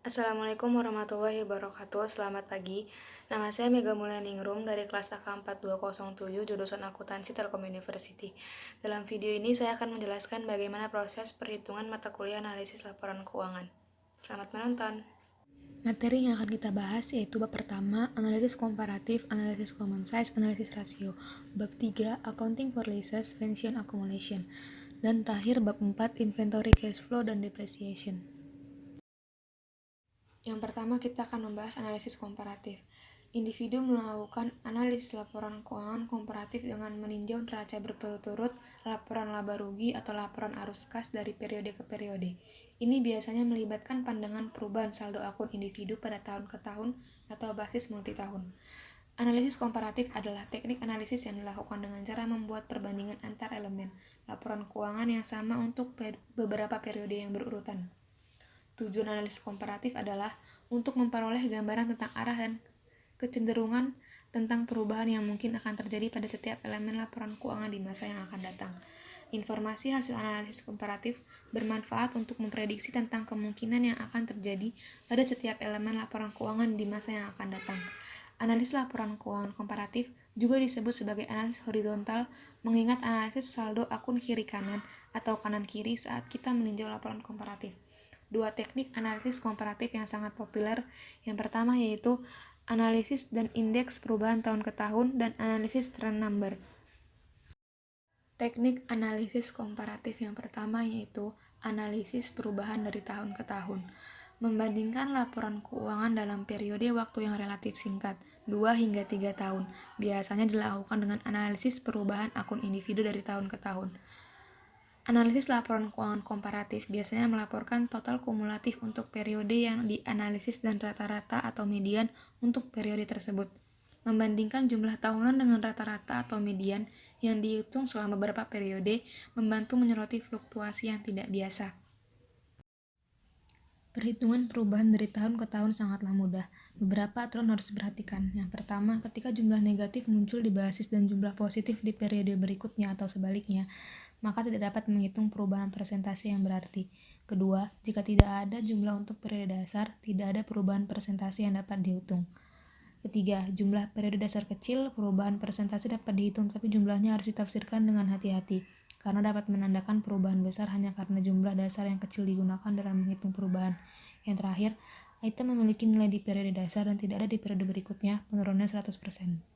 Assalamualaikum warahmatullahi wabarakatuh. Selamat pagi. Nama saya Mega Mulyaningrum dari kelas AK 4207 jurusan Akuntansi Telkom University. Dalam video ini saya akan menjelaskan bagaimana proses perhitungan mata kuliah analisis laporan keuangan. Selamat menonton. Materi yang akan kita bahas yaitu bab pertama, analisis komparatif, analisis common size, analisis rasio. Bab 3, accounting for leases, pension accumulation. Dan terakhir bab 4, inventory cash flow dan depreciation. Yang pertama kita akan membahas analisis komparatif. Individu melakukan analisis laporan keuangan komparatif dengan meninjau neraca berturut-turut, laporan laba rugi atau laporan arus kas dari periode ke periode. Ini biasanya melibatkan pandangan perubahan saldo akun individu pada tahun ke tahun atau basis multitahun. Analisis komparatif adalah teknik analisis yang dilakukan dengan cara membuat perbandingan antar elemen laporan keuangan yang sama untuk beberapa periode yang berurutan. Tujuan analisis komparatif adalah untuk memperoleh gambaran tentang arah dan kecenderungan tentang perubahan yang mungkin akan terjadi pada setiap elemen laporan keuangan di masa yang akan datang. Informasi hasil analisis komparatif bermanfaat untuk memprediksi tentang kemungkinan yang akan terjadi pada setiap elemen laporan keuangan di masa yang akan datang. Analisis laporan keuangan komparatif juga disebut sebagai analisis horizontal, mengingat analisis saldo akun kiri kanan atau kanan kiri saat kita meninjau laporan komparatif. Dua teknik analisis komparatif yang sangat populer. Yang pertama yaitu analisis dan indeks perubahan tahun ke tahun dan analisis trend number. Teknik analisis komparatif yang pertama yaitu analisis perubahan dari tahun ke tahun. Membandingkan laporan keuangan dalam periode waktu yang relatif singkat, 2 hingga 3 tahun. Biasanya dilakukan dengan analisis perubahan akun individu dari tahun ke tahun. Analisis laporan keuangan komparatif biasanya melaporkan total kumulatif untuk periode yang dianalisis dan rata-rata atau median untuk periode tersebut. Membandingkan jumlah tahunan dengan rata-rata atau median yang dihitung selama beberapa periode membantu menyoroti fluktuasi yang tidak biasa. Perhitungan perubahan dari tahun ke tahun sangatlah mudah. Beberapa aturan harus diperhatikan. Yang pertama, ketika jumlah negatif muncul di basis dan jumlah positif di periode berikutnya atau sebaliknya, maka tidak dapat menghitung perubahan persentase yang berarti. Kedua, jika tidak ada jumlah untuk periode dasar, tidak ada perubahan persentase yang dapat dihitung. Ketiga, jumlah periode dasar kecil, perubahan persentase dapat dihitung tapi jumlahnya harus ditafsirkan dengan hati-hati, karena dapat menandakan perubahan besar hanya karena jumlah dasar yang kecil digunakan dalam menghitung perubahan. Yang terakhir, item memiliki nilai di periode dasar dan tidak ada di periode berikutnya, penurunannya 100%.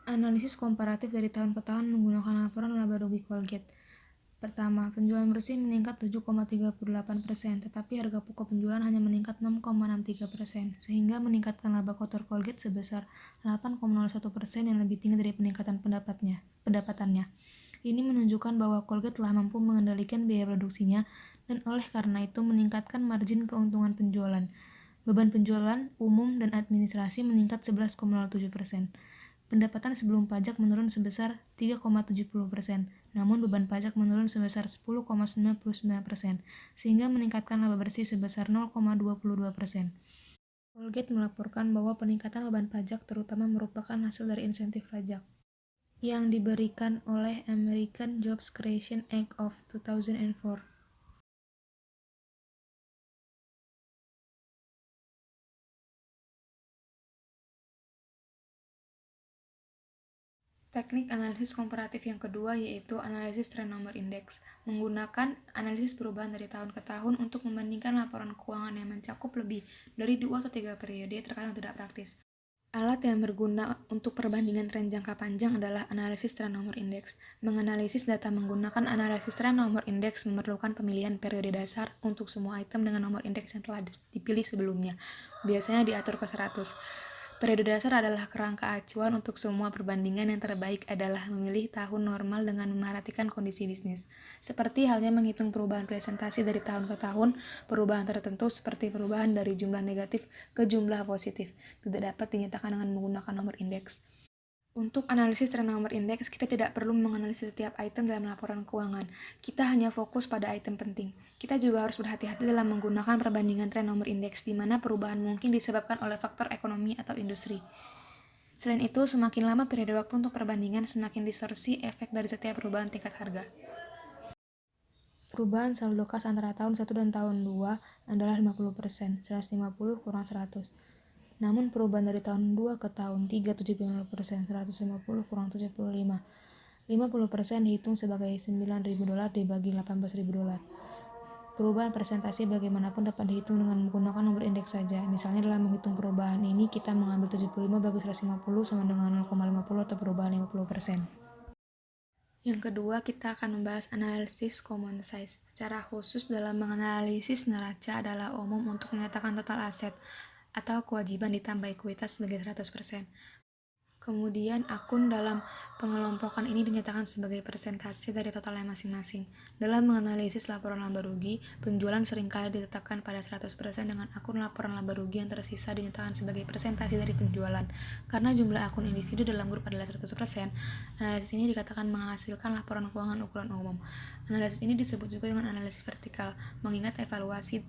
Analisis komparatif dari tahun ke tahun menggunakan laporan laba rugi Colgate. Pertama, penjualan bersih meningkat 7,38%, tetapi harga pokok penjualan hanya meningkat 6,63%, sehingga meningkatkan laba kotor Colgate sebesar 8,01% yang lebih tinggi dari peningkatan pendapatannya. Ini menunjukkan bahwa Colgate telah mampu mengendalikan biaya produksinya dan oleh karena itu meningkatkan margin keuntungan penjualan. Beban penjualan, umum, dan administrasi meningkat 11,07%. Pendapatan sebelum pajak menurun sebesar 3,70%, namun beban pajak menurun sebesar 10,99%, sehingga meningkatkan laba bersih sebesar 0,22%. Colgate melaporkan bahwa peningkatan beban pajak terutama merupakan hasil dari insentif pajak yang diberikan oleh American Jobs Creation Act of 2004. Teknik analisis komparatif yang kedua yaitu analisis trend number index, menggunakan analisis perubahan dari tahun ke tahun untuk membandingkan laporan keuangan yang mencakup lebih dari 2 atau 3 periode terkadang tidak praktis. Alat yang berguna untuk perbandingan tren jangka panjang adalah analisis trend number index. Menganalisis data menggunakan analisis trend number index memerlukan pemilihan periode dasar untuk semua item dengan nomor indeks yang telah dipilih sebelumnya, biasanya diatur ke 100. Periode dasar adalah kerangka acuan untuk semua perbandingan. Yang terbaik adalah memilih tahun normal dengan memerhatikan kondisi bisnis. Seperti halnya menghitung perubahan presentasi dari tahun ke tahun, perubahan tertentu seperti perubahan dari jumlah negatif ke jumlah positif tidak dapat dinyatakan dengan menggunakan nomor indeks. Untuk analisis tren nomor indeks, kita tidak perlu menganalisis setiap item dalam laporan keuangan. Kita hanya fokus pada item penting. Kita juga harus berhati-hati dalam menggunakan perbandingan tren nomor indeks, di mana perubahan mungkin disebabkan oleh faktor ekonomi atau industri. Selain itu, semakin lama periode waktu untuk perbandingan, semakin distorsi efek dari setiap perubahan tingkat harga. Perubahan saldo kas antara tahun 1 dan tahun 2 adalah 50%, 150 kurang 100. Namun perubahan dari tahun 2 ke tahun 3 75%, 150 kurang 75. 50% dihitung sebagai $9.000 dibagi $18.000. Perubahan presentasi bagaimanapun dapat dihitung dengan menggunakan nomor indeks saja. Misalnya dalam menghitung perubahan ini kita mengambil 75 bagi 150 sama dengan 0,50 atau perubahan 50%. Yang kedua, kita akan membahas analisis common size. Cara khusus dalam menganalisis neraca adalah umum untuk menyatakan total aset atau kewajiban ditambah ekuitas sebagai 100%. Kemudian akun dalam pengelompokan ini dinyatakan sebagai persentase dari totalnya masing-masing. Dalam menganalisis laporan laba rugi, penjualan seringkali ditetapkan pada 100% dengan akun laporan laba rugi yang tersisa dinyatakan sebagai persentase dari penjualan. Karena jumlah akun individu dalam grup adalah 100%, analisis ini dikatakan menghasilkan laporan keuangan ukuran umum. Analisis ini disebut juga dengan analisis vertikal, mengingat evaluasi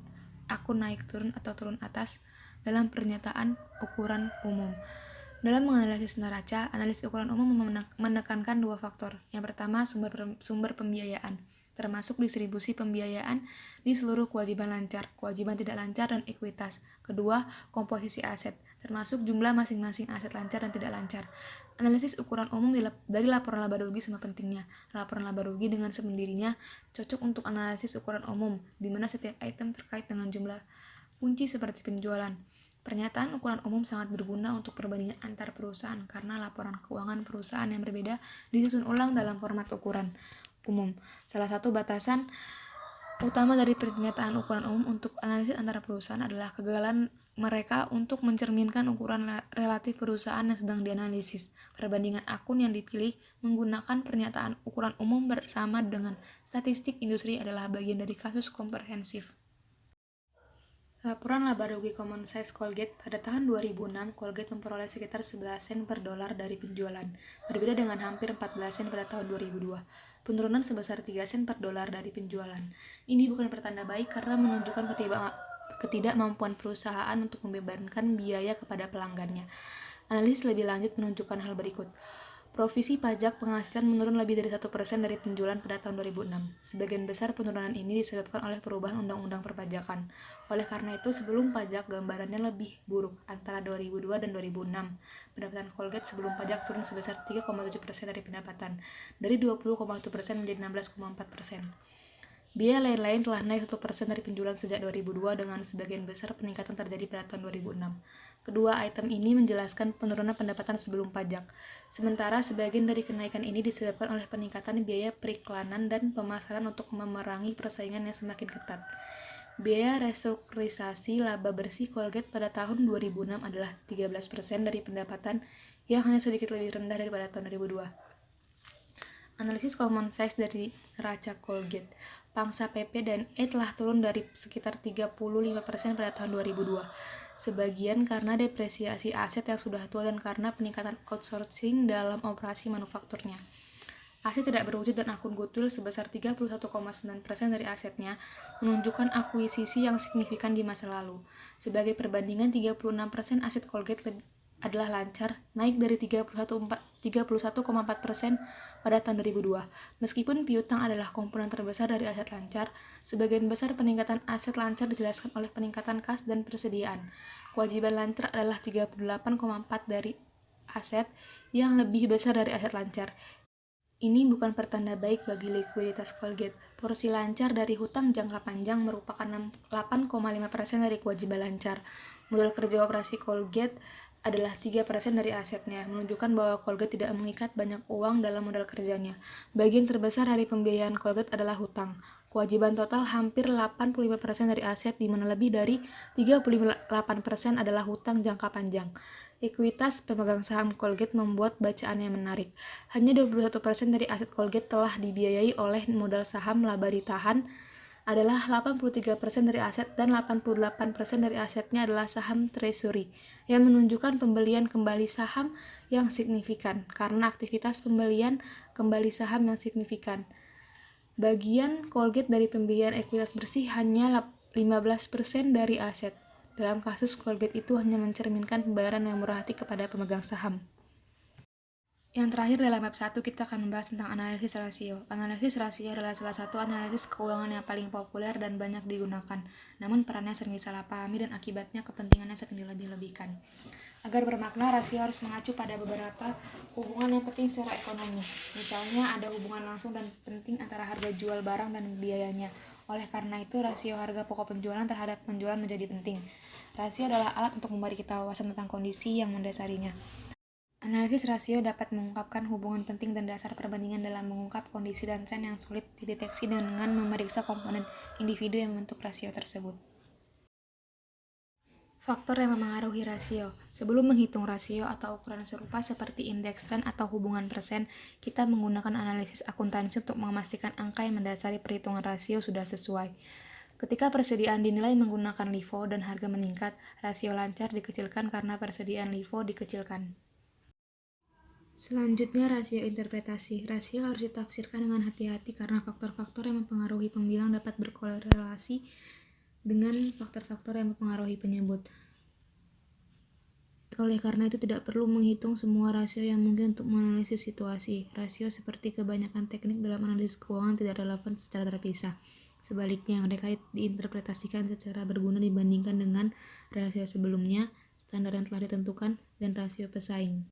akun naik turun atau turun atas dalam pernyataan ukuran umum. Dalam menganalisis neraca, analisis ukuran umum menekankan dua faktor. Yang pertama, sumber pembiayaan, termasuk distribusi pembiayaan di seluruh kewajiban lancar, kewajiban tidak lancar, dan ekuitas. Kedua, komposisi aset, termasuk jumlah masing-masing aset lancar dan tidak lancar. Analisis ukuran umum dari laporan laba rugi sama pentingnya. Laporan laba rugi dengan sendirinya cocok untuk analisis ukuran umum, di mana setiap item terkait dengan jumlah kunci seperti penjualan. Pernyataan ukuran umum sangat berguna untuk perbandingan antar perusahaan karena laporan keuangan perusahaan yang berbeda disusun ulang dalam format ukuran umum. Salah satu batasan utama dari pernyataan ukuran umum untuk analisis antara perusahaan adalah kegagalan mereka untuk mencerminkan ukuran relatif perusahaan yang sedang dianalisis. Perbandingan akun yang dipilih menggunakan pernyataan ukuran umum bersama dengan statistik industri adalah bagian dari kasus komprehensif. Laporan laba rugi common size Colgate. Pada tahun 2006, Colgate memperoleh sekitar 11 sen per dolar dari penjualan, berbeda dengan hampir 14 sen pada tahun 2002. Penurunan sebesar 3 sen per dolar dari penjualan. Ini bukan pertanda baik karena menunjukkan ketidakmampuan perusahaan untuk membebankan biaya kepada pelanggannya. Analisis lebih lanjut menunjukkan hal berikut. Provisi pajak penghasilan menurun lebih dari 1% dari penjualan pada tahun 2006. Sebagian besar penurunan ini disebabkan oleh perubahan undang-undang perpajakan. Oleh karena itu, sebelum pajak gambarannya lebih buruk antara 2002 dan 2006. Pendapatan Colgate sebelum pajak turun sebesar 3,7% dari pendapatan, dari 20,1% menjadi 16,4%. Biaya lain-lain telah naik 1% dari penjualan sejak 2002 dengan sebagian besar peningkatan terjadi pada tahun 2006. Kedua item ini menjelaskan penurunan pendapatan sebelum pajak. Sementara sebagian dari kenaikan ini disebabkan oleh peningkatan biaya periklanan dan pemasaran untuk memerangi persaingan yang semakin ketat. Biaya restrukturisasi laba bersih Colgate pada tahun 2006 adalah 13% dari pendapatan yang hanya sedikit lebih rendah daripada tahun 2002. Analisis common size dari neraca Colgate. Pangsa PP dan E telah turun dari sekitar 35% pada tahun 2002. Sebagian karena depresiasi aset yang sudah tua dan karena peningkatan outsourcing dalam operasi manufakturnya. Aset tidak berwujud dan akun goodwill sebesar 31,9% dari asetnya menunjukkan akuisisi yang signifikan di masa lalu. Sebagai perbandingan, 36% aset Colgate adalah lancar, naik dari 31,4% pada tahun 2002. Meskipun piutang adalah komponen terbesar dari aset lancar, sebagian besar peningkatan aset lancar dijelaskan oleh peningkatan kas dan persediaan. Kewajiban lancar adalah 38,4% dari aset yang lebih besar dari aset lancar. Ini bukan pertanda baik bagi likuiditas Colgate. Porsi lancar dari hutang jangka panjang merupakan 8,5% dari kewajiban lancar. Modal kerja operasi Colgate adalah 3% dari asetnya, menunjukkan bahwa Colgate tidak mengikat banyak uang dalam modal kerjanya. Bagian terbesar dari pembiayaan Colgate adalah hutang. kewajiban total hampir 85% dari aset, di mana lebih dari 38% adalah hutang jangka panjang. Ekuitas pemegang saham Colgate membuat bacaan yang menarik. Hanya 21% dari aset Colgate telah dibiayai oleh modal saham laba ditahan, adalah 83% dari aset, dan 88% dari asetnya adalah saham treasury, yang menunjukkan pembelian kembali saham yang signifikan karena aktivitas pembelian kembali saham yang signifikan. Bagian Colgate dari pembiayaan ekuitas bersih hanya 15% dari aset. Dalam kasus Colgate itu hanya mencerminkan pembayaran yang murah hati kepada pemegang saham. Yang terakhir, dalam bab 1 kita akan membahas tentang analisis rasio. Analisis rasio adalah salah satu analisis keuangan yang paling populer dan banyak digunakan. Namun perannya sering disalahpahami dan akibatnya kepentingannya sering dilebih-lebihkan. Agar bermakna, rasio harus mengacu pada beberapa hubungan yang penting secara ekonomi. Misalnya, ada hubungan langsung dan penting antara harga jual barang dan biayanya. Oleh karena itu, rasio harga pokok penjualan terhadap penjualan menjadi penting. Rasio adalah alat untuk memberi kita wawasan tentang kondisi yang mendasarinya. Analisis rasio dapat mengungkapkan hubungan penting dan dasar perbandingan dalam mengungkap kondisi dan tren yang sulit dideteksi dengan memeriksa komponen individu yang membentuk rasio tersebut. Faktor yang memengaruhi rasio. Sebelum menghitung rasio atau ukuran serupa seperti indeks tren atau hubungan persen, kita menggunakan analisis akuntansi untuk memastikan angka yang mendasari perhitungan rasio sudah sesuai. Ketika persediaan dinilai menggunakan LIFO dan harga meningkat, rasio lancar dikecilkan karena persediaan LIFO dikecilkan. Selanjutnya, rasio interpretasi. Rasio harus ditafsirkan dengan hati-hati karena faktor-faktor yang mempengaruhi pembilang dapat berkorelasi dengan faktor-faktor yang mempengaruhi penyebut. Oleh karena itu, tidak perlu menghitung semua rasio yang mungkin untuk menganalisis situasi. Rasio seperti kebanyakan teknik dalam analisis keuangan tidak relevan secara terpisah. Sebaliknya, mereka diinterpretasikan secara berguna dibandingkan dengan rasio sebelumnya, standar yang telah ditentukan, dan rasio pesaing.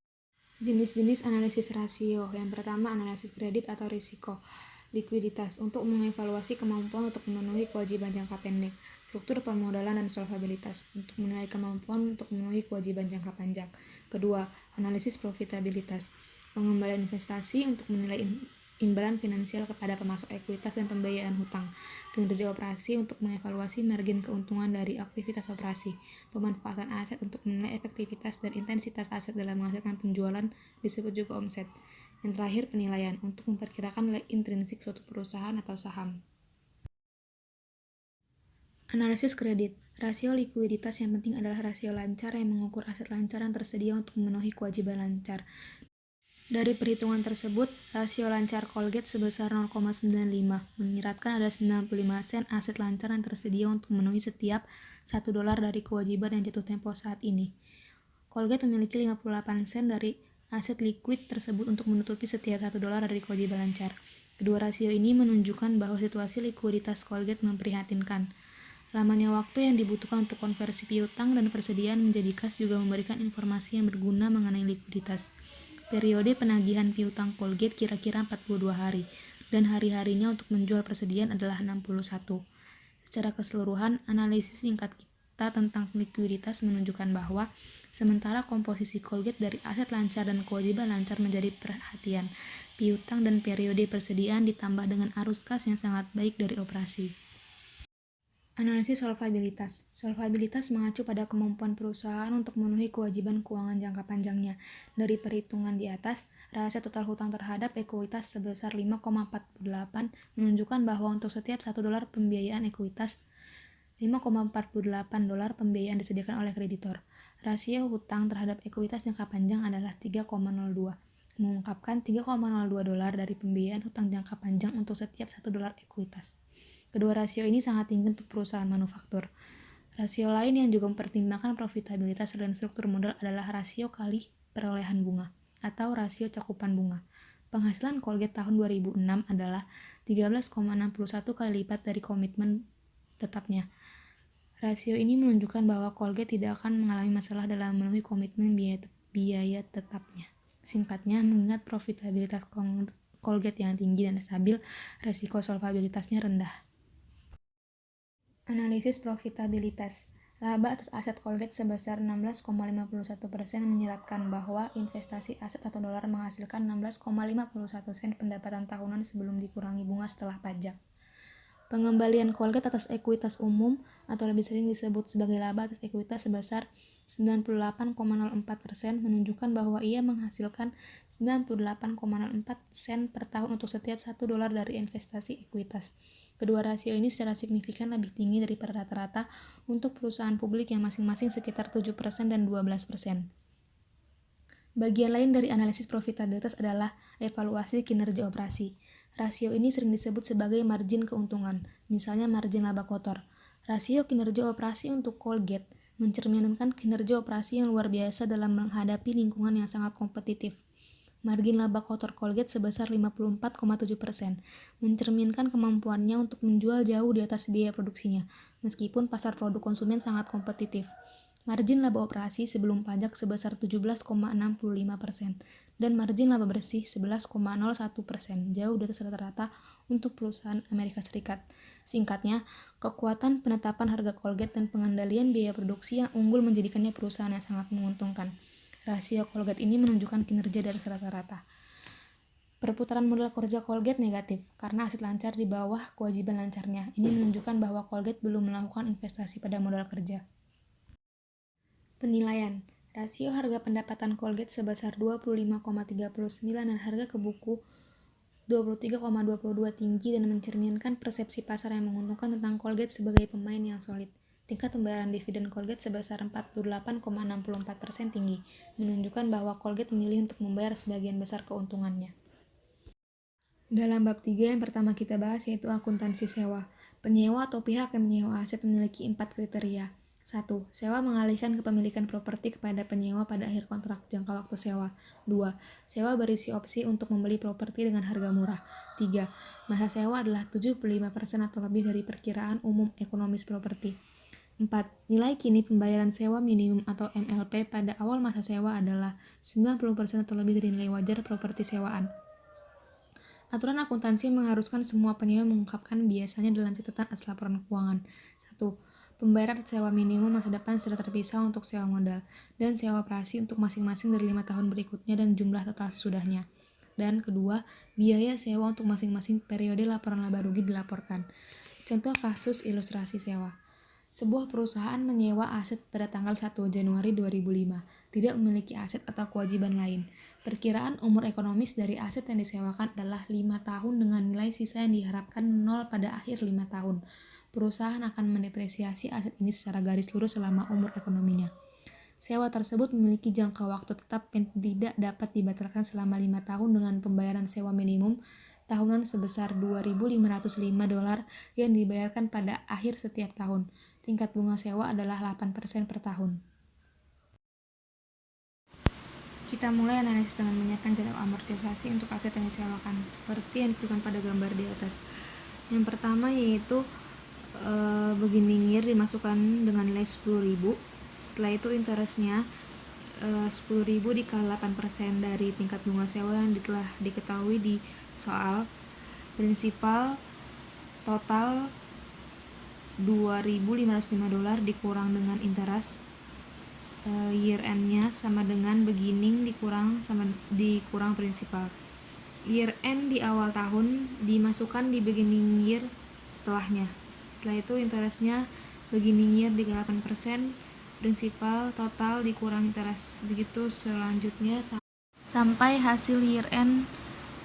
Jenis-jenis analisis rasio. Yang pertama, analisis kredit atau risiko. Likuiditas, untuk mengevaluasi kemampuan untuk memenuhi kewajiban jangka pendek. Struktur permodalan dan solvabilitas, untuk menilai kemampuan untuk memenuhi kewajiban jangka panjang. Kedua, analisis profitabilitas. Pengembalian investasi, untuk menilai imbalan finansial kepada pemasok ekuitas dan pembiayaan hutang. Kinerja operasi, untuk mengevaluasi margin keuntungan dari aktivitas operasi. Pemanfaatan aset, untuk menilai efektivitas dan intensitas aset dalam menghasilkan penjualan, disebut juga omset. Yang terakhir, penilaian, untuk memperkirakan nilai intrinsik suatu perusahaan atau saham. Analisis kredit. Rasio likuiditas yang penting adalah rasio lancar yang mengukur aset lancar yang tersedia untuk memenuhi kewajiban lancar. Dari perhitungan tersebut, rasio lancar Colgate sebesar 0,95, menyiratkan ada 95 sen aset lancar yang tersedia untuk memenuhi setiap $1 dari kewajiban yang jatuh tempo saat ini. Colgate memiliki 58 sen dari aset liquid tersebut untuk menutupi setiap $1 dari kewajiban lancar. Kedua rasio ini menunjukkan bahwa situasi likuiditas Colgate memprihatinkan. Lamanya waktu yang dibutuhkan untuk konversi piutang dan persediaan menjadi kas juga memberikan informasi yang berguna mengenai likuiditas. Periode penagihan piutang Colgate kira-kira 42 hari, dan hari-harinya untuk menjual persediaan adalah 61. Secara keseluruhan, analisis singkat kita tentang likuiditas menunjukkan bahwa sementara komposisi Colgate dari aset lancar dan kewajiban lancar menjadi perhatian, piutang dan periode persediaan ditambah dengan arus kas yang sangat baik dari operasi. Analisis solvabilitas. Solvabilitas mengacu pada kemampuan perusahaan untuk memenuhi kewajiban keuangan jangka panjangnya. Dari perhitungan di atas, rasio total hutang terhadap ekuitas sebesar 5,48 menunjukkan bahwa untuk setiap $1 pembiayaan ekuitas, $5,48 pembiayaan disediakan oleh kreditor. Rasio hutang terhadap ekuitas jangka panjang adalah 3,02, mengungkapkan $3,02 dari pembiayaan hutang jangka panjang untuk setiap $1 ekuitas. Kedua rasio ini sangat tinggi untuk perusahaan manufaktur. Rasio lain yang juga mempertimbangkan profitabilitas dan struktur modal adalah rasio kali perolehan bunga atau rasio cakupan bunga. Penghasilan Colgate tahun 2006 adalah 13,61 kali lipat dari komitmen tetapnya. Rasio ini menunjukkan bahwa Colgate tidak akan mengalami masalah dalam memenuhi komitmen biaya tetapnya. Singkatnya, mengingat profitabilitas Colgate yang tinggi dan stabil, risiko solvabilitasnya rendah. Analisis profitabilitas. Laba atas aset Colgate sebesar 16,51% menyiratkan bahwa investasi aset $1 menghasilkan 16,51 sen pendapatan tahunan sebelum dikurangi bunga setelah pajak. Pengembalian Colgate atas ekuitas umum atau lebih sering disebut sebagai laba atas ekuitas sebesar 98,04% menunjukkan bahwa ia menghasilkan 98,04 sen per tahun untuk setiap $1 dari investasi ekuitas. Kedua rasio ini secara signifikan lebih tinggi daripada rata-rata untuk perusahaan publik yang masing-masing sekitar 7% dan 12%. Bagian lain dari analisis profitabilitas adalah evaluasi kinerja operasi. Rasio ini sering disebut sebagai margin keuntungan, misalnya margin laba kotor. Rasio kinerja operasi untuk Colgate mencerminkan kinerja operasi yang luar biasa dalam menghadapi lingkungan yang sangat kompetitif. Margin laba kotor Colgate sebesar 54,7%, mencerminkan kemampuannya untuk menjual jauh di atas biaya produksinya, meskipun pasar produk konsumen sangat kompetitif. Margin laba operasi sebelum pajak sebesar 17,65% dan margin laba bersih 11,01%, jauh di atas rata-rata untuk perusahaan Amerika Serikat. Singkatnya, kekuatan penetapan harga Colgate dan pengendalian biaya produksi yang unggul menjadikannya perusahaan yang sangat menguntungkan. Rasio Colgate ini menunjukkan kinerja dari rata-rata. Perputaran modal kerja Colgate negatif karena aset lancar di bawah kewajiban lancarnya. Ini menunjukkan bahwa Colgate belum melakukan investasi pada modal kerja. Penilaian. Rasio harga pendapatan Colgate sebesar 25,39 dan harga ke buku 23,22 tinggi dan mencerminkan persepsi pasar yang menguntungkan tentang Colgate sebagai pemain yang solid. Tingkat pembayaran dividen Colgate sebesar 48,64% tinggi, menunjukkan bahwa Colgate memilih untuk membayar sebagian besar keuntungannya. Dalam bab 3 yang pertama kita bahas yaitu akuntansi sewa. Penyewa atau pihak yang menyewa aset memiliki 4 kriteria. 1. Sewa mengalihkan kepemilikan properti kepada penyewa pada akhir kontrak jangka waktu sewa. 2. Sewa berisi opsi untuk membeli properti dengan harga murah. 3. Masa sewa adalah 75% atau lebih dari perkiraan umum ekonomis properti. 4. Nilai kini pembayaran sewa minimum atau MLP pada awal masa sewa adalah 90% atau lebih dari nilai wajar properti sewaan. Aturan akuntansi mengharuskan semua penyewa mengungkapkan biasanya dalam catatan atas laporan keuangan. 1. Pembayaran sewa minimum masa depan secara terpisah untuk sewa modal dan sewa operasi untuk masing-masing dari 5 tahun berikutnya dan jumlah total sesudahnya. Dan kedua, biaya sewa untuk masing-masing periode laporan laba rugi dilaporkan. Contoh kasus ilustrasi sewa. Sebuah perusahaan menyewa aset pada tanggal 1 Januari 2005, tidak memiliki aset atau kewajiban lain. Perkiraan umur ekonomis dari aset yang disewakan adalah 5 tahun dengan nilai sisa yang diharapkan 0 pada akhir 5 tahun. Perusahaan akan mendepresiasi aset ini secara garis lurus selama umur ekonominya. Sewa tersebut memiliki jangka waktu tetap yang tidak dapat dibatalkan selama 5 tahun dengan pembayaran sewa minimum tahunan sebesar $2.505 yang dibayarkan pada akhir setiap tahun. Tingkat bunga sewa adalah 8% per tahun. Kita mulai analisis dengan menyiapkan jadwal amortisasi untuk aset yang disewakan, seperti yang ditunjukkan pada gambar di atas. Yang pertama yaitu beginning year dimasukkan dengan nilai 10.000. Setelah itu interestnya 10.000 dikali 8% dari tingkat bunga sewa yang telah diketahui di soal. Prinsipal total $2.505 dikurang dengan interest. Year end-nya sama dengan beginning dikurang prinsipal. Year end di awal tahun dimasukkan di beginning year setelahnya. Setelah itu interestnya beginning year dikali 8%, prinsipal total dikurang interest. Begitu selanjutnya sampai hasil year end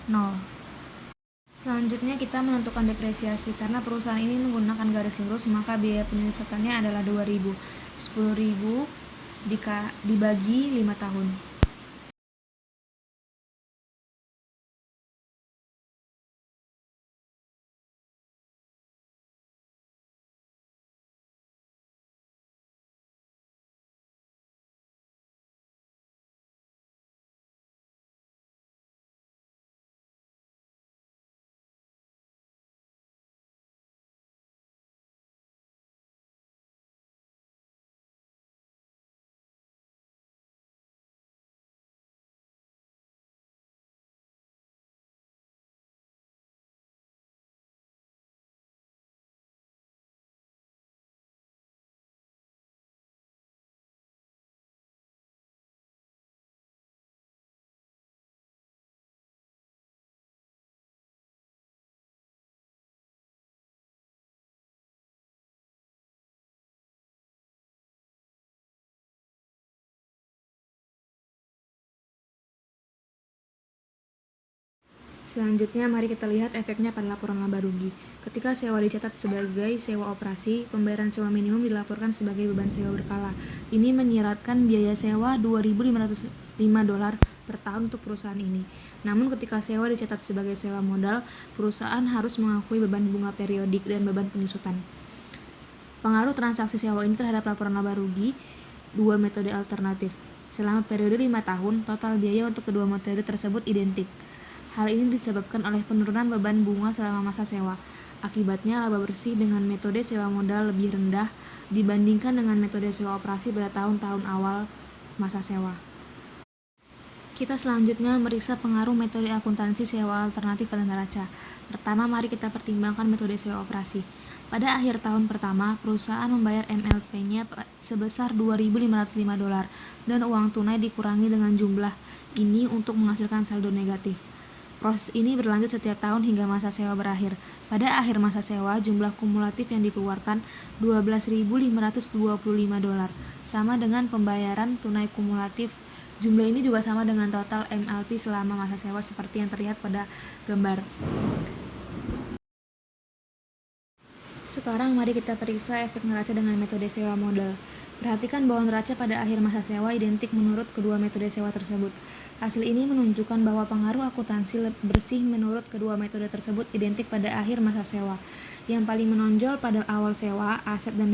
0. Selanjutnya kita menentukan depresiasi. Karena perusahaan ini menggunakan garis lurus, maka biaya penyusutannya adalah 2.000. 10.000 dibagi 5 tahun. Selanjutnya, mari kita lihat efeknya pada laporan laba rugi. Ketika sewa dicatat sebagai sewa operasi, pembayaran sewa minimum dilaporkan sebagai beban sewa berkala. Ini menyiratkan biaya sewa $2.505 per tahun untuk perusahaan ini. Namun ketika sewa dicatat sebagai sewa modal, perusahaan harus mengakui beban bunga periodik dan beban penyusutan. Pengaruh transaksi sewa ini terhadap laporan laba rugi, dua metode alternatif. Selama periode 5 tahun, total biaya untuk kedua metode tersebut identik. Hal ini disebabkan oleh penurunan beban bunga selama masa sewa. Akibatnya, laba bersih dengan metode sewa modal lebih rendah dibandingkan dengan metode sewa operasi pada tahun-tahun awal masa sewa. Kita selanjutnya meriksa pengaruh metode akuntansi sewa alternatif pada neraca. Pertama, mari kita pertimbangkan metode sewa operasi. Pada akhir tahun pertama, perusahaan membayar MLP-nya sebesar $2.505 dan uang tunai dikurangi dengan jumlah ini untuk menghasilkan saldo negatif. Proses ini berlanjut setiap tahun hingga masa sewa berakhir. Pada akhir masa sewa, jumlah kumulatif yang dikeluarkan $12.525, sama dengan pembayaran tunai kumulatif. Jumlah ini juga sama dengan total MLP selama masa sewa seperti yang terlihat pada gambar. Sekarang mari kita periksa efek neraca dengan metode sewa modal. Perhatikan bahwa neraca pada akhir masa sewa identik menurut kedua metode sewa tersebut. Hasil ini menunjukkan bahwa pengaruh akuntansi bersih menurut kedua metode tersebut identik pada akhir masa sewa. Yang paling menonjol pada awal sewa, aset dan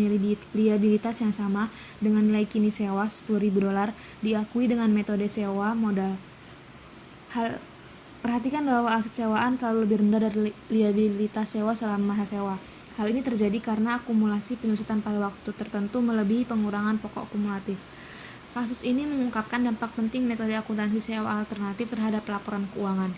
liabilitas yang sama dengan nilai kini sewa $10.000 diakui dengan metode sewa modal. Perhatikan bahwa aset sewaan selalu lebih rendah dari liabilitas sewa selama masa sewa. Hal ini terjadi karena akumulasi penyusutan pada waktu tertentu melebihi pengurangan pokok kumulatif. Kasus ini mengungkapkan dampak penting metode akuntansi sewa alternatif terhadap laporan keuangan.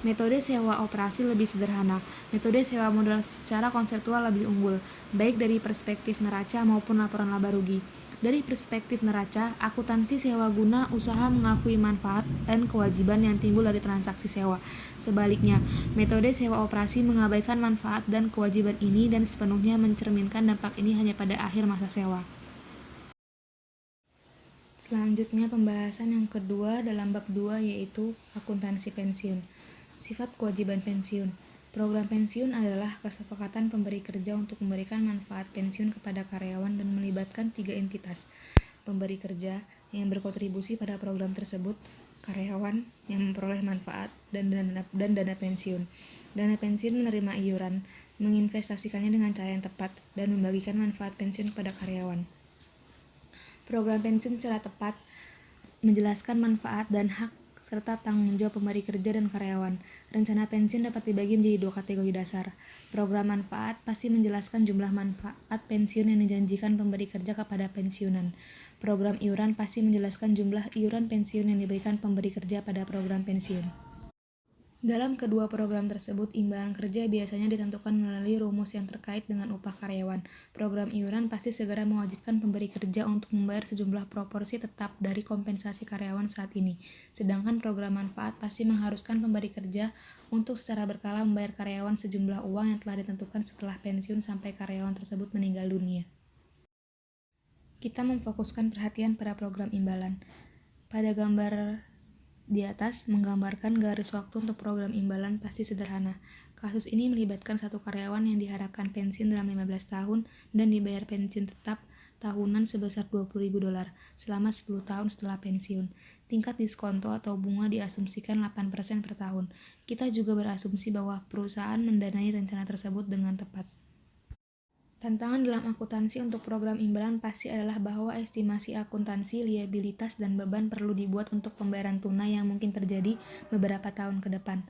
Metode sewa operasi lebih sederhana. Metode sewa modal secara konseptual lebih unggul, baik dari perspektif neraca maupun laporan laba rugi. Dari perspektif neraca, akuntansi sewa guna usaha mengakui manfaat dan kewajiban yang timbul dari transaksi sewa. Sebaliknya, metode sewa operasi mengabaikan manfaat dan kewajiban ini dan sepenuhnya mencerminkan dampak ini hanya pada akhir masa sewa. Selanjutnya, pembahasan yang kedua dalam bab 2 yaitu akuntansi pensiun. Sifat kewajiban pensiun. Program pensiun adalah kesepakatan pemberi kerja untuk memberikan manfaat pensiun kepada karyawan dan melibatkan 3 entitas: pemberi kerja yang berkontribusi pada program tersebut, karyawan yang memperoleh manfaat, dan dana pensiun. Dana pensiun menerima iuran, menginvestasikannya dengan cara yang tepat, dan membagikan manfaat pensiun kepada karyawan. Program pensiun secara tepat menjelaskan manfaat dan hak serta tanggung jawab pemberi kerja dan karyawan. Rencana pensiun dapat dibagi menjadi 2 kategori dasar. Program manfaat pasti menjelaskan jumlah manfaat pensiun yang dijanjikan pemberi kerja kepada pensiunan. Program iuran pasti menjelaskan jumlah iuran pensiun yang diberikan pemberi kerja pada program pensiun. Dalam kedua program tersebut, imbalan kerja biasanya ditentukan melalui rumus yang terkait dengan upah karyawan. Program iuran pasti segera mewajibkan pemberi kerja untuk membayar sejumlah proporsi tetap dari kompensasi karyawan saat ini. Sedangkan program manfaat pasti mengharuskan pemberi kerja untuk secara berkala membayar karyawan sejumlah uang yang telah ditentukan setelah pensiun sampai karyawan tersebut meninggal dunia. Kita memfokuskan perhatian pada program imbalan. Pada gambar di atas menggambarkan garis waktu untuk program imbalan pasti sederhana. Kasus ini melibatkan satu karyawan yang diharapkan pensiun dalam 15 tahun dan dibayar pensiun tetap tahunan sebesar $20.000 selama 10 tahun setelah pensiun. Tingkat diskonto atau bunga diasumsikan 8% per tahun. Kita juga berasumsi bahwa perusahaan mendanai rencana tersebut dengan tepat. Tantangan dalam akuntansi untuk program imbalan pasti adalah bahwa estimasi akuntansi, liabilitas, dan beban perlu dibuat untuk pembayaran tunai yang mungkin terjadi beberapa tahun ke depan.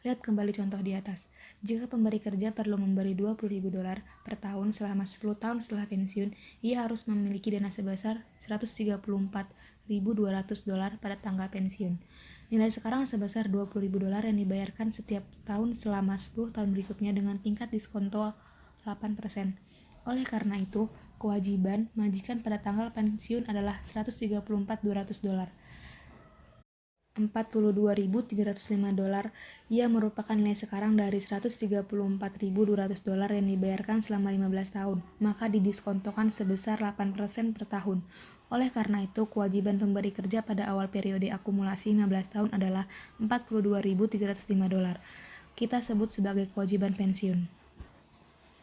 Lihat kembali contoh di atas. Jika pemberi kerja perlu memberi $20.000 per tahun selama 10 tahun setelah pensiun, ia harus memiliki dana sebesar $134.200 pada tanggal pensiun. Nilai sekarang sebesar $20.000 yang dibayarkan setiap tahun selama 10 tahun berikutnya dengan tingkat diskonto 8%. Oleh karena itu, kewajiban majikan pada tanggal pensiun adalah $134.200. $42.305 ia merupakan nilai sekarang dari $134.200 yang dibayarkan selama 15 tahun, maka didiskontokan sebesar 8% per tahun. Oleh karena itu, kewajiban pemberi kerja pada awal periode akumulasi 15 tahun adalah $42.305. kita sebut sebagai kewajiban pensiun.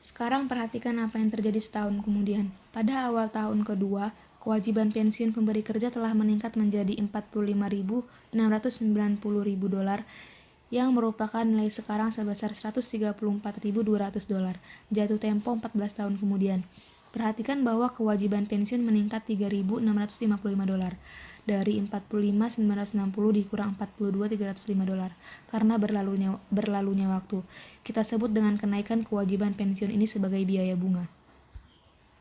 Sekarang perhatikan apa yang terjadi setahun kemudian. Pada awal tahun kedua, kewajiban pensiun pemberi kerja telah meningkat menjadi $45.690.000 yang merupakan nilai sekarang sebesar $134.200, jatuh tempo 14 tahun kemudian. Perhatikan bahwa kewajiban pensiun meningkat $3.655 dari $45.960 dikurang $42.305 karena berlalunya waktu. Kita sebut dengan kenaikan kewajiban pensiun ini sebagai biaya bunga.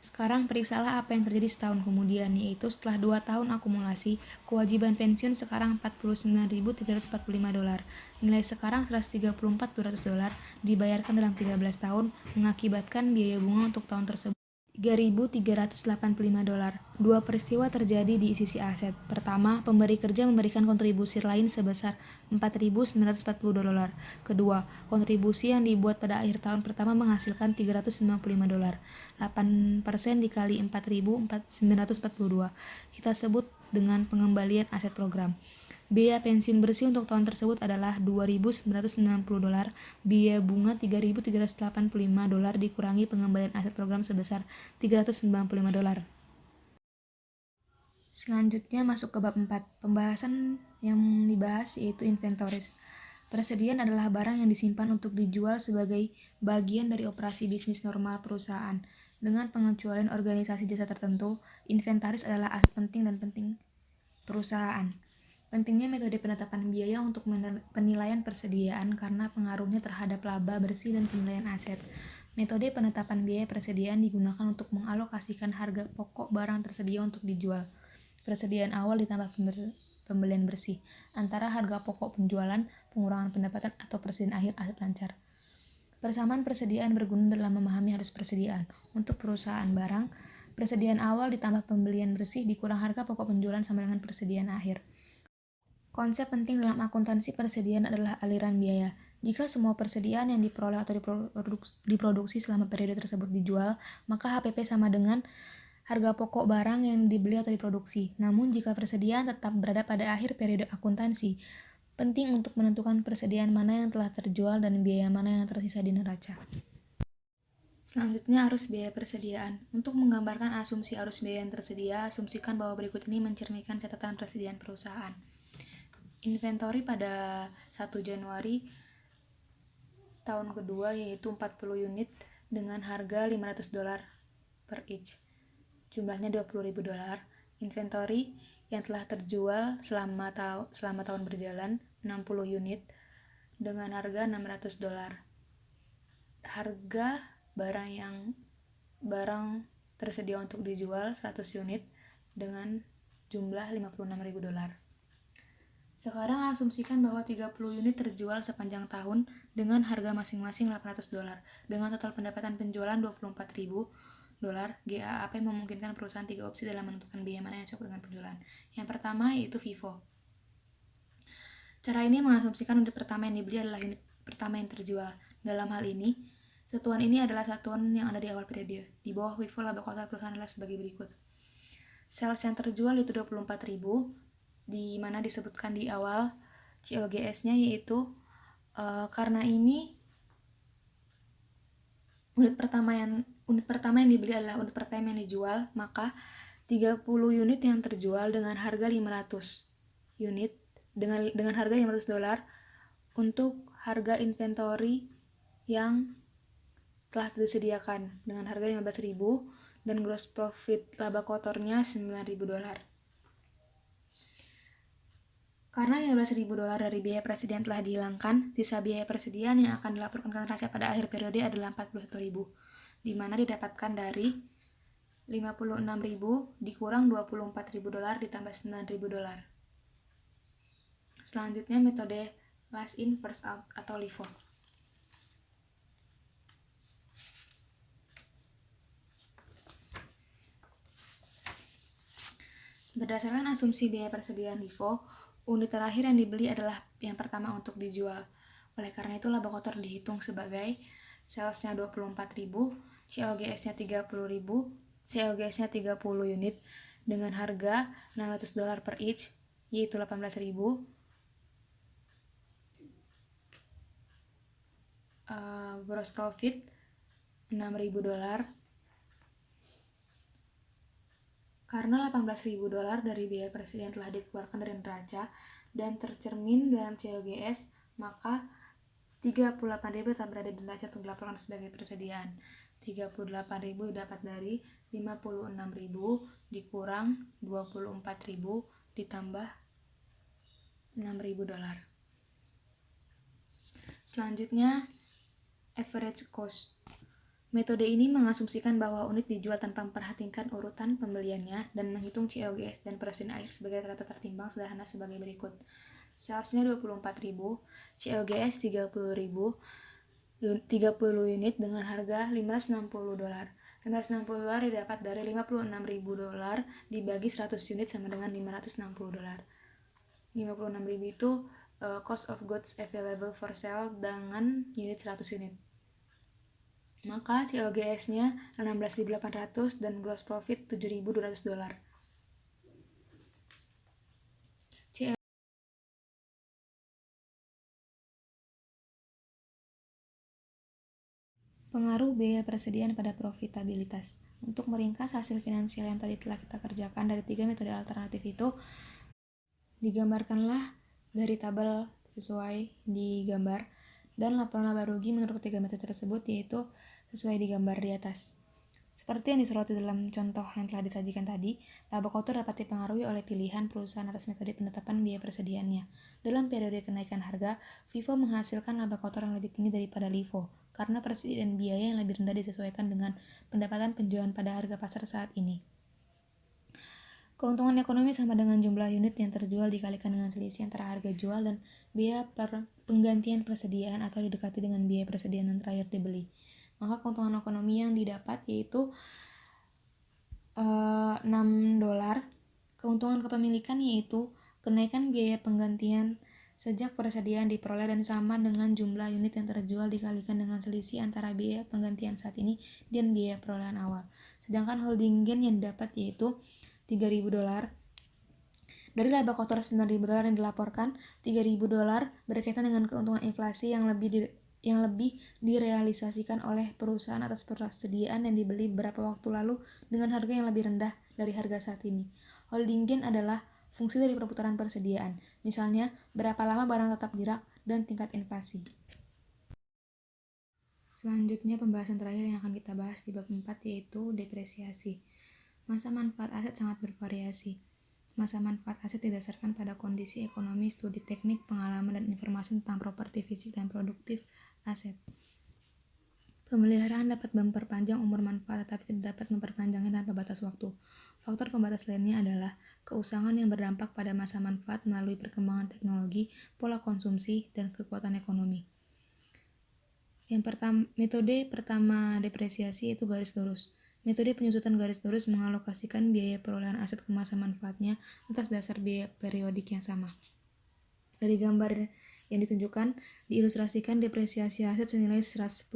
Sekarang periksalah apa yang terjadi setahun kemudian, yaitu setelah 2 tahun akumulasi, kewajiban pensiun sekarang $49.345. Nilai sekarang $134.200 dibayarkan dalam 13 tahun, mengakibatkan biaya bunga untuk tahun tersebut $3.385. Dua peristiwa terjadi di sisi aset. Pertama, pemberi kerja memberikan kontribusi lain sebesar $4.940. Kedua, kontribusi yang dibuat pada akhir tahun pertama menghasilkan $395. 8% dikali 4.942. Kita sebut dengan pengembalian aset program. Biaya pensiun bersih untuk tahun tersebut adalah $2.960, biaya bunga $3.385 dikurangi pengembalian aset program sebesar $395. Selanjutnya masuk ke bab 4. Pembahasan yang dibahas yaitu inventories. Persediaan adalah barang yang disimpan untuk dijual sebagai bagian dari operasi bisnis normal perusahaan. Dengan pengecualian organisasi jasa tertentu, inventaris adalah aset penting dan penting perusahaan. Pentingnya metode penetapan biaya untuk penilaian persediaan karena pengaruhnya terhadap laba bersih dan penilaian aset. Metode penetapan biaya persediaan digunakan untuk mengalokasikan harga pokok barang tersedia untuk dijual. Persediaan awal ditambah pembelian bersih, antara harga pokok penjualan, pengurangan pendapatan, atau persediaan akhir aset lancar. Persamaan persediaan berguna dalam memahami arus persediaan. Untuk perusahaan barang, persediaan awal ditambah pembelian bersih dikurang harga pokok penjualan sama dengan persediaan akhir. Konsep penting dalam akuntansi persediaan adalah aliran biaya. Jika semua persediaan yang diperoleh atau diproduksi selama periode tersebut dijual, maka HPP sama dengan harga pokok barang yang dibeli atau diproduksi. Namun jika persediaan tetap berada pada akhir periode akuntansi, penting untuk menentukan persediaan mana yang telah terjual dan biaya mana yang tersisa di neraca. Selanjutnya, arus biaya persediaan. Untuk menggambarkan asumsi arus biaya yang tersedia, asumsikan bahwa berikut ini mencerminkan catatan persediaan perusahaan. Inventory pada 1 Januari tahun kedua yaitu 40 unit dengan harga $500 per each. Jumlahnya $20.000. Inventory yang telah terjual selama tahun berjalan 60 unit dengan harga $600. Harga barang tersedia untuk dijual 100 unit dengan jumlah $56.000. Sekarang asumsikan bahwa 30 unit terjual sepanjang tahun dengan harga masing-masing $800. Dengan total pendapatan penjualan $24.000, GAAP memungkinkan perusahaan 3 opsi dalam menentukan biaya mana yang cukup dengan penjualan. Yang pertama yaitu FIFO. Cara ini mengasumsikan unit pertama yang dibeli adalah unit pertama yang terjual. Dalam hal ini, satuan ini adalah satuan yang ada di awal periode. Di bawah FIFO laba kuartal perusahaan adalah sebagai berikut. Sales yang terjual itu 24.000, di mana disebutkan di awal COGS-nya yaitu karena ini unit pertama yang dibeli adalah unit pertama yang dijual, maka 30 unit yang terjual dengan harga 500 unit dengan harga $500 untuk harga inventory yang telah disediakan dengan harga $15.000 dan gross profit laba kotornya $9.000. Karena $15.000 dari biaya persediaan telah dihilangkan, sisa biaya persediaan yang akan dilaporkan ke neraca pada akhir periode adalah $41.000, di mana didapatkan dari $56.000 dikurang $24.000 ditambah $9.000. Selanjutnya metode last in first out atau LIFO. Berdasarkan asumsi biaya persediaan LIFO, unit terakhir yang dibeli adalah yang pertama untuk dijual. Oleh karena itu, laba kotor dihitung sebagai salesnya 24.000, COGS-nya 30.000, COGS-nya 30 unit dengan harga $600 per each, yaitu $18.000. gross profit $6.000 karena $18.000 dari biaya persediaan telah dikeluarkan dari neraca dan tercermin dalam COGS, maka $38.000 tetap berada di neraca untuk dilaporkan sebagai persediaan. $38.000 didapat dari $56.000 dikurang $24.000 ditambah $6.000. Selanjutnya, average cost. Metode ini mengasumsikan bahwa unit dijual tanpa memperhatikan urutan pembeliannya dan menghitung COGS dan persediaan akhir sebagai rata tertimbang sederhana sebagai berikut. Salesnya 24.000, COGS 30.000, 30 unit dengan harga $560. $560 didapat dari $56.000 dibagi 100 unit sama dengan $560. $56.000 itu cost of goods available for sale dengan unit 100 unit. Maka COGS-nya $16.800 dan gross profit $7.200. Pengaruh biaya persediaan pada profitabilitas. Untuk meringkas hasil finansial yang tadi telah kita kerjakan dari 3 metode alternatif itu, digambarkanlah dari tabel sesuai di gambar, dan laporan laba rugi menurut ketiga metode tersebut yaitu sesuai di gambar di atas. Seperti yang disoroti dalam contoh yang telah disajikan tadi, laba kotor dapat dipengaruhi oleh pilihan perusahaan atas metode penetapan biaya persediaannya. Dalam periode kenaikan harga, FIFO menghasilkan laba kotor yang lebih tinggi daripada LIFO, karena persediaan biaya yang lebih rendah disesuaikan dengan pendapatan penjualan pada harga pasar saat ini. Keuntungan ekonomi sama dengan jumlah unit yang terjual dikalikan dengan selisih antara harga jual dan biaya penggantian persediaan atau didekati dengan biaya persediaan yang terakhir dibeli. Maka keuntungan ekonomi yang didapat yaitu $6. Keuntungan kepemilikan yaitu kenaikan biaya penggantian sejak persediaan diperoleh dan sama dengan jumlah unit yang terjual dikalikan dengan selisih antara biaya penggantian saat ini dan biaya perolehan awal. Sedangkan holding gain yang didapat yaitu $3.000. Dari laba kotor $9.000 yang dilaporkan, $3.000 berkaitan dengan keuntungan inflasi yang lebih direalisasikan oleh perusahaan atas persediaan yang dibeli beberapa waktu lalu dengan harga yang lebih rendah dari harga saat ini. Holding gain adalah fungsi dari perputaran persediaan, misalnya berapa lama barang tetap di rak dan tingkat inflasi. Selanjutnya pembahasan terakhir yang akan kita bahas di bab 4 yaitu depresiasi. Masa manfaat aset sangat bervariasi. Masa manfaat aset didasarkan pada kondisi ekonomi, studi teknik, pengalaman, dan informasi tentang properti fisik dan produktif aset. Pemeliharaan dapat memperpanjang umur manfaat tetapi tidak dapat memperpanjangnya tanpa batas waktu. Faktor pembatas lainnya adalah keusangan yang berdampak pada masa manfaat melalui perkembangan teknologi, pola konsumsi, dan kekuatan ekonomi. Metode pertama depresiasi yaitu garis lurus. Metode penyusutan garis lurus mengalokasikan biaya perolehan aset ke masa manfaatnya atas dasar biaya periodik yang sama. Dari gambar yang ditunjukkan, diilustrasikan depresiasi aset senilai $110.000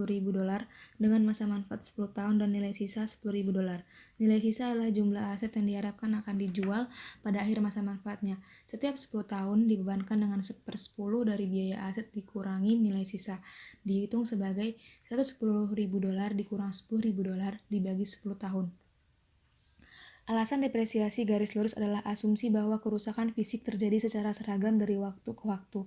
dengan masa manfaat 10 tahun dan nilai sisa $10.000. Nilai sisa adalah jumlah aset yang diharapkan akan dijual pada akhir masa manfaatnya. Setiap 10 tahun dibebankan dengan 1/10 dari biaya aset dikurangi nilai sisa. Dihitung sebagai $110.000 dikurang $10.000 dibagi 10 tahun. Alasan depresiasi garis lurus adalah asumsi bahwa kerusakan fisik terjadi secara seragam dari waktu ke waktu.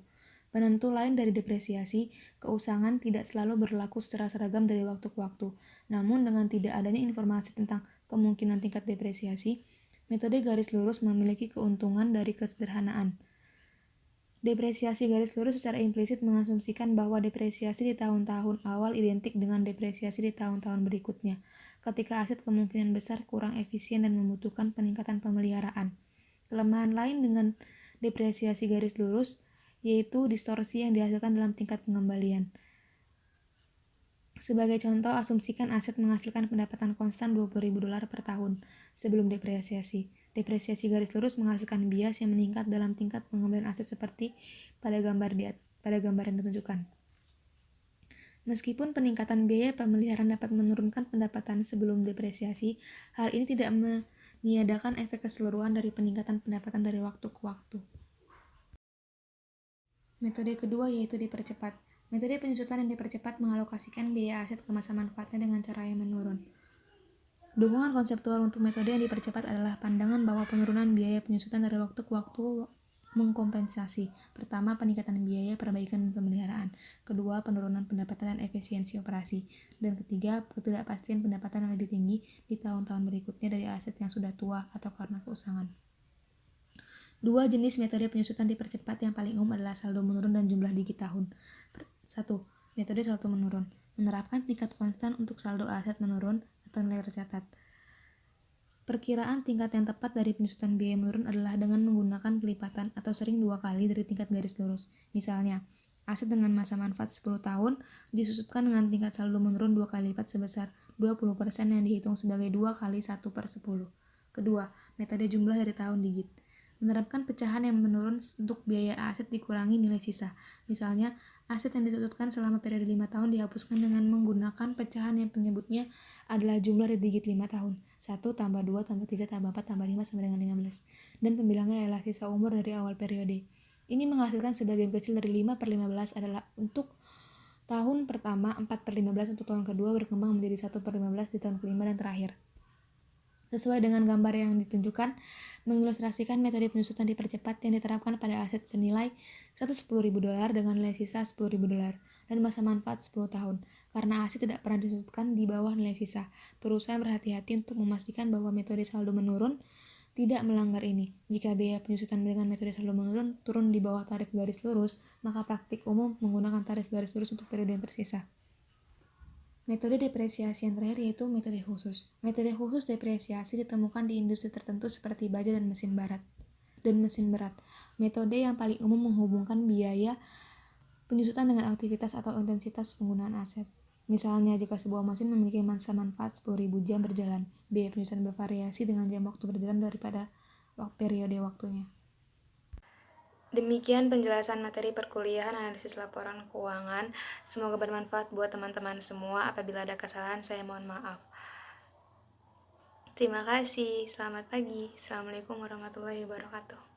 Penentu lain dari depresiasi, keusangan tidak selalu berlaku secara seragam dari waktu ke waktu. Namun dengan tidak adanya informasi tentang kemungkinan tingkat depresiasi, metode garis lurus memiliki keuntungan dari kesederhanaan. Depresiasi garis lurus secara implisit mengasumsikan bahwa depresiasi di tahun-tahun awal identik dengan depresiasi di tahun-tahun berikutnya, ketika aset kemungkinan besar kurang efisien dan membutuhkan peningkatan pemeliharaan. Kelemahan lain dengan depresiasi garis lurus yaitu distorsi yang dihasilkan dalam tingkat pengembalian. Sebagai contoh, asumsikan aset menghasilkan pendapatan konstan $20.000 per tahun sebelum depresiasi. Depresiasi garis lurus menghasilkan bias yang meningkat dalam tingkat pengembalian aset seperti pada gambar yang ditunjukkan. Meskipun peningkatan biaya pemeliharaan dapat menurunkan pendapatan sebelum depresiasi, hal ini tidak meniadakan efek keseluruhan dari peningkatan pendapatan dari waktu ke waktu. Metode kedua yaitu dipercepat. Metode penyusutan yang dipercepat mengalokasikan biaya aset ke masa manfaatnya dengan cara yang menurun. Dukungan konseptual untuk metode yang dipercepat adalah pandangan bahwa penurunan biaya penyusutan dari waktu ke waktu mengkompensasi. Pertama, peningkatan biaya perbaikan dan pemeliharaan. Kedua, penurunan pendapatan dan efisiensi operasi. Dan ketiga, ketidakpastian pendapatan yang lebih tinggi di tahun-tahun berikutnya dari aset yang sudah tua atau karena keusangan. Dua jenis metode penyusutan dipercepat yang paling umum adalah saldo menurun dan jumlah digit tahun. 1. Metode saldo menurun. Menerapkan tingkat konstan untuk saldo aset menurun atau nilai tercatat. Perkiraan tingkat yang tepat dari penyusutan biaya menurun adalah dengan menggunakan pelipatan atau sering 2 kali dari tingkat garis lurus. Misalnya, aset dengan masa manfaat 10 tahun disusutkan dengan tingkat saldo menurun 2 kali lipat sebesar 20% yang dihitung sebagai 2 kali 1/10. Kedua, metode jumlah dari tahun digit. Menerapkan pecahan yang menurun untuk biaya aset dikurangi nilai sisa. Misalnya, aset yang disusutkan selama periode 5 tahun dihapuskan dengan menggunakan pecahan yang penyebutnya adalah jumlah dari digit 5 tahun. 1 tambah 2 tambah 3 tambah 4 tambah 5 sama dengan 15. Dan pembilangnya adalah sisa umur dari awal periode. Ini menghasilkan sebagian kecil dari 5/15 adalah untuk tahun pertama, 4/15 untuk tahun kedua, berkembang menjadi 1/15 di tahun kelima dan terakhir. Sesuai dengan gambar yang ditunjukkan, mengilustrasikan metode penyusutan dipercepat yang diterapkan pada aset senilai $110.000 dengan nilai sisa $10.000 dan masa manfaat 10 tahun. Karena aset tidak pernah disusutkan di bawah nilai sisa, perusahaan berhati-hati untuk memastikan bahwa metode saldo menurun tidak melanggar ini. Jika biaya penyusutan dengan metode saldo menurun turun di bawah tarif garis lurus, maka praktik umum menggunakan tarif garis lurus untuk periode yang tersisa. Metode depresiasi yang terakhir yaitu metode khusus. Metode khusus depresiasi ditemukan di industri tertentu seperti baja dan mesin berat. Metode yang paling umum menghubungkan biaya penyusutan dengan aktivitas atau intensitas penggunaan aset. Misalnya, jika sebuah mesin memiliki masa manfaat 10.000 jam berjalan, biaya penyusutan bervariasi dengan jam waktu berjalan daripada periode waktunya. Demikian penjelasan materi perkuliahan analisis laporan keuangan. Semoga bermanfaat buat teman-teman semua. Apabila ada kesalahan, saya mohon maaf. Terima kasih. Selamat pagi. Assalamualaikum warahmatullahi wabarakatuh.